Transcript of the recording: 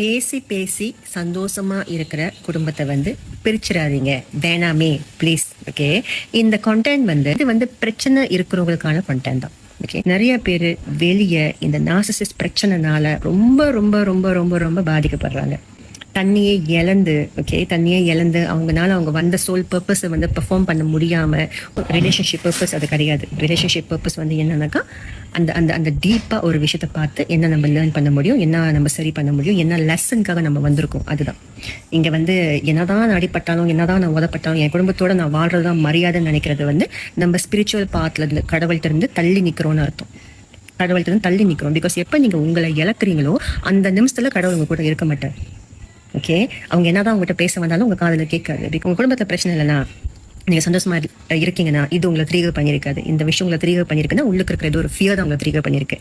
பேசி பேசி சந்தோஷமா இருக்கிற குடும்பத்தை பிரிச்சிடாதீங்க, வேணாமே ப்ளீஸ். ஓகே, இந்த கண்டென்ட் இது பிரச்சனை இருக்கிறவங்களுக்கான கண்டென்ட் தான். ஓகே, நிறைய பேர் வெளியே இந்த நார்சிசிஸ்ட் பிரச்சனைனால ரொம்ப ரொம்ப ரொம்ப ரொம்ப ரொம்ப பாதிக்கப்படுறாங்க. தண்ணியை இழந்து அவங்கனால அவங்க வந்த சோல் பர்பஸை பெர்ஃபார்ம் பண்ண முடியாம, ரிலேஷன்ஷிப் பர்பஸ் அது கிடையாது. ரிலேஷன்ஷிப் பர்பஸ் என்னன்னாக்கா அந்த அந்த அந்த டீப்பா ஒரு விஷயத்தை பார்த்து என்ன நம்ம லேர்ன் பண்ண முடியும், என்ன நம்ம சரி பண்ண முடியும், என்ன லெசனுக்காக நம்ம வந்திருக்கோம், அதுதான். இங்க என்னதான் அடிப்பட்டாலும் என்னதான் நான் உதப்பட்டாலும் என் குடும்பத்தோட நான் வாழ்றதுதான் மரியாதைன்னு நினைக்கிறது நம்ம ஸ்பிரிச்சுவல் பாத்துல இருந்து கடவுள்கிட்ட இருந்து தள்ளி நிக்கிறோம்னு அர்த்தம். கடவுள்கிட்ட இருந்து தள்ளி நிக்கிறோம். பிகாஸ் எப்ப நீங்க உங்களை இழக்கிறீங்களோ அந்த நிமிஷத்துல கடவுள் உங்க கூட இருக்க மாட்டார். ஓகே, அவங்க என்னதான் உங்ககிட்ட பேச வந்தாலும் உங்க காதுல கேட்காது. உங்க குடும்பத்துல பிரச்சனை இல்லைன்னா, நீங்க சந்தோஷமா இருக்கீங்கன்னா, இது உங்களை த்ரீகர் பண்ணியிருக்காது. இந்த விஷயம் உங்களை த்ரீகர் பண்ணிருக்குன்னா உள்ளுக்கு இருக்கிற ஏதோ ஒரு ஃபியர் தான் உங்களை த்ரீகர் பண்ணிருக்கு.